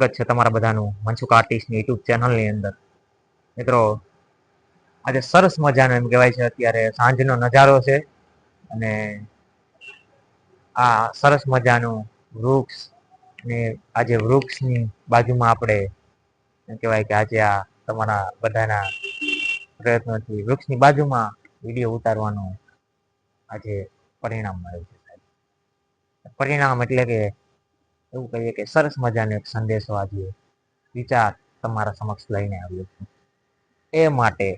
સ્વાગત છે તમારા બધાનું મનસુખ આર્ટિસ્ટની યુટ્યુબ ચેનલની અંદર. મિત્રો, આજે સરસ મજાનો એમ કહેવાય છે અત્યારે સાંજનો નજારો છે અને આ સરસ મજાનું વૃક્ષ ને આજે વૃક્ષની બાજુમાં આપણે એમ કહેવાય કે આજે આ તમારા બધાના પ્રયત્નોથી વૃક્ષની બાજુમાં વિડીયો ઉતારવાનું આજે પરિણામ મળ્યું છે. પરિણામ એટલે કે એવું કહીએ કે સરસ મજાનો એક સંદેશો આજે વિચાર તમારા સમક્ષ લઈને આવ્યો છું. એ માટે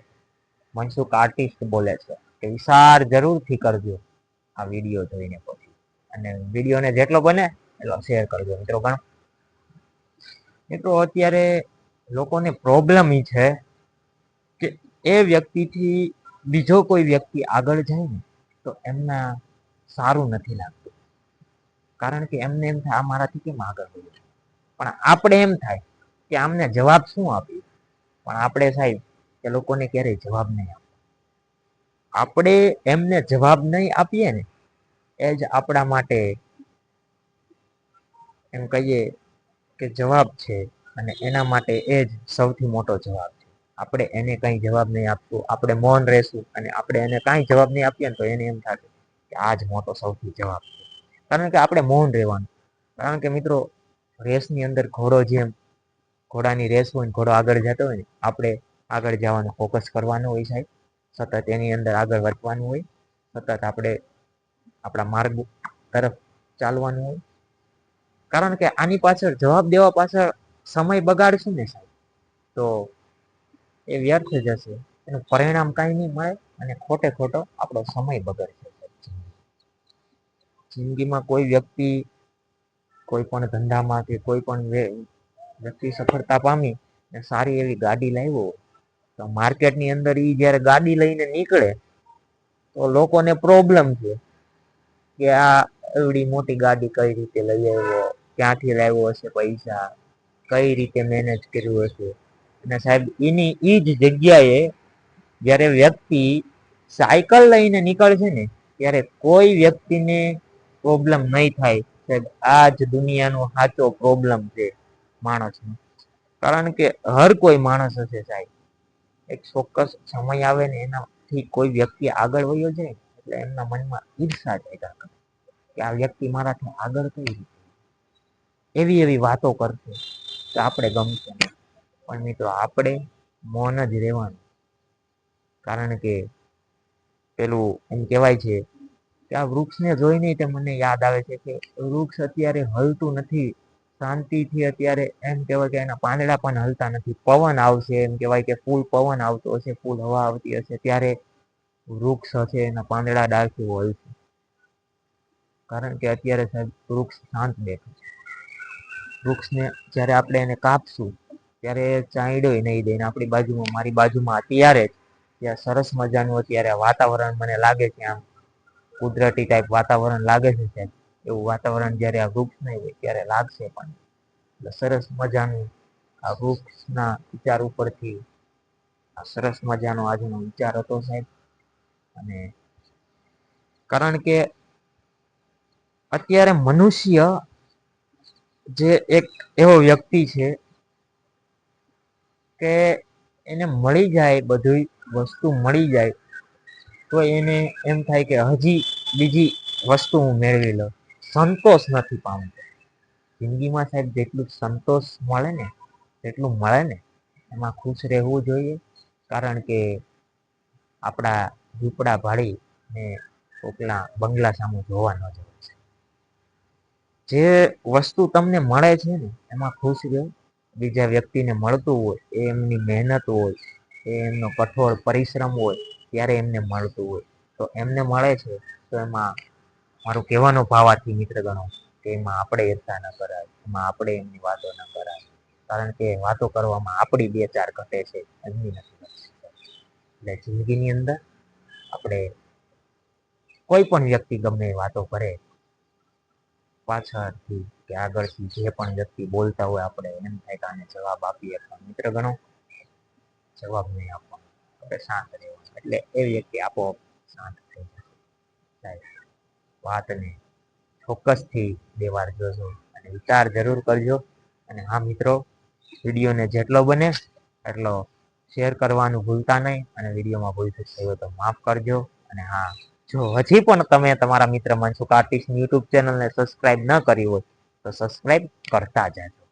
મનસુખ આર્ટિસ્ટ બોલે છે કે વિચાર જરૂરથી કરજો આ વિડીયો જોઈને પછી, અને વિડીયોને જેટલો બને એટલો શેર કરજો મિત્રો. ઘણો મિત્રો અત્યારે લોકોને પ્રોબ્લેમ એ છે કે એ વ્યક્તિથી બીજો કોઈ વ્યક્તિ આગળ જાય ને તો એમના સારું નથી લાગતું. કારણ કે એમને એમ થાય આ મારાથી કેમ આગળ વધ્યો, પણ આપણે એમ થાય કે આમને જવાબ શું આપીએ. પણ આપણે સાહેબ એ લોકોને ક્યારેય જવાબ નહીં આપીએ. આપણે એમને જવાબ નહીં આપીએ ને એ જ આપણા માટે એમ કહીએ કે જવાબ છે, અને એના માટે એ જ સૌથી મોટો જવાબ છે. આપણે એને કઈ જવાબ નહીં આપતું, આપણે મૌન રહેશું અને આપણે એને કઈ જવાબ નહીં આપીએ ને તો એને એમ થાય કે આ જ મોટો સૌથી જવાબ છે. કારણ કે આપણે મૌન રહેવાનું. કારણ કે મિત્રો, રેસની અંદર ઘોડો જેમ ઘોડાની રેસ હોય ને ઘોડો આગળ જતો હોય ને આપણે આગળ જવાનું ફોકસ કરવાનું હોય સાહેબ. સતત એની અંદર આગળ વધવાનું હોય, સતત આપણે આપણા માર્ગ તરફ ચાલવાનું હોય. કારણ કે આની પાછળ જવાબ દેવા પાછળ સમય બગાડશું ને સાહેબ તો એ વ્યર્થ જશે, એનું પરિણામ કઈ નહીં મળે અને ખોટે ખોટો આપણો સમય બગડશે. જિંદગીમાં કોઈ વ્યક્તિ કોઈ પણ ધંધામાં કે કોઈ પણ વ્યક્તિ સફળતા પામી ને સારી એવી ગાડી લાવ્યો તો માર્કેટની અંદર ઈ જયારે ગાડી લઈને નીકળે તો લોકોને પ્રોબ્લેમ છે કે આ એવડી મોટી ગાડી કઈ રીતે લઈ આવ્યો, ક્યાંથી લાવ્યો હશે પૈસા, કઈ રીતે મેનેજ કર્યું હશે. અને સાહેબ એની ઈ જ જગ્યાએ જયારે વ્યક્તિ સાયકલ લઈને નીકળશે ને ત્યારે કોઈ વ્યક્તિને પ્રોબ્લેમ નહીં થાય. સાહેબ આ જ દુનિયાનો સાચો પ્રોબ્લેમ છે માણસનો. કારણ કે હર કોઈ માણસ હશે સાહેબ, એક ચોક્કસ સમય આવે ને એનાથી કોઈ વ્યક્તિ આગળ વયો જાય એટલે એમના મનમાં ઈર્ષા પેદા કરે કે આ વ્યક્તિ મારાથી આગળ કઈ રીતે, એવી એવી વાતો કરશે કે આપણે ગમશે નહીં. પણ મિત્રો આપણે મૌન જ રહેવાનું. કારણ કે પેલું એમ કેવાય છે કે આ વૃક્ષને જોઈને તે મને યાદ આવે છે કે વૃક્ષ અત્યારે હલતું નથી. શાંતિથી અત્યારે એમ કેવાય કે એના પાંદડા પણ હલતા નથી. પવન આવશે એમ કેવાય કે ફૂલ પવન આવતો હશે, ફૂલ હવા આવતી હશે ત્યારે વૃક્ષ હશે એના પાંદડા ડાળથી હલશે. કારણ કે અત્યારે સાહેબ વૃક્ષ શાંત બેઠું છે. વૃક્ષને જયારે આપણે એને કાપશું ત્યારે ચાંયડોય નહીં દે. આપણી બાજુમાં મારી બાજુમાં અત્યારે જ ત્યાં સરસ મજાનું અત્યારે વાતાવરણ મને લાગે છે આમ કુદરતી ટાઈપ વાતાવરણ લાગે છે સાહેબ. એવું વાતાવરણ જયારે આ વૃક્ષ નહીં હોય ત્યારે લાગશે પણ. એટલે સરસ મજાનું આ વૃક્ષના વિચાર ઉપરથી આ સરસ મજાનો આજનો વિચાર હતો સાહેબ. અને કારણ કે અત્યારે મનુષ્ય જે એક એવો વ્યક્તિ છે કે એને મળી જાય, બધી વસ્તુ મળી જાય તો એને એમ થાય કે હજી બીજી વસ્તુ હું મેળવી લઉં. સંતોષ નથી પામતો. જિંદગીમાં સાહેબ જેટલું સંતોષ મળે ને તેટલું મળે ને એમાં ખુશ રહેવું જોઈએ. કારણ કે આપણા ઝૂંપડા ભાડી ને કોકના બંગલા સામું જોવા ન જવાય. જે વસ્તુ તમને મળે છે ને એમાં ખુશ રહો. બીજા વ્યક્તિને મળતું હોય એ એમની મહેનત હોય, એ એમનો કઠોર પરિશ્રમ હોય ત્યારે એમને મળતું હોય. તો એમને મળે છે તો એમાં મારું કહેવાનો ભાવાર્થી મિત્ર ગણો કે એમાં આપણે ઈર્ષા ન કરાય, એમાં આપણે એમની વાતો ન કરાય. કારણ કે વાતો કરવામાં આપણી બે ચાર ઘટે છે, એમની નથી ઘટતી. એટલે જિંદગીની અંદર આપણે કોઈ પણ વ્યક્તિ ગમે એ વાતો કરે પાછળથી કે આગળથી જે પણ વ્યક્તિ બોલતા હોય આપણે એમ થાય કે આને જવાબ આપીએ. મિત્ર ગણો જવાબ નહીં આપવાનો, આપણે શાંત રહેવાનું. એટલે એ વ્યક્તિ આપોઆપ શાંત થઈ જાય. વાતને ચોક્કસથી બે વાર જોજો અને વિચાર જરૂર કરજો. અને હા મિત્રો, વિડીયોને જેટલો બને એટલો શેર કરવાનું ભૂલતા નહીં, અને વિડીયોમાં ભૂલ થઈ હોય તો માફ કરજો. અને હા, જો હજી પણ તમે તમારા મિત્ર મનસુખ આર્ટિસ્ટ યુટ્યુબ ચેનલને સબસ્ક્રાઇબ ન કરી હોય તો સબસ્ક્રાઇબ કરતા જાજો.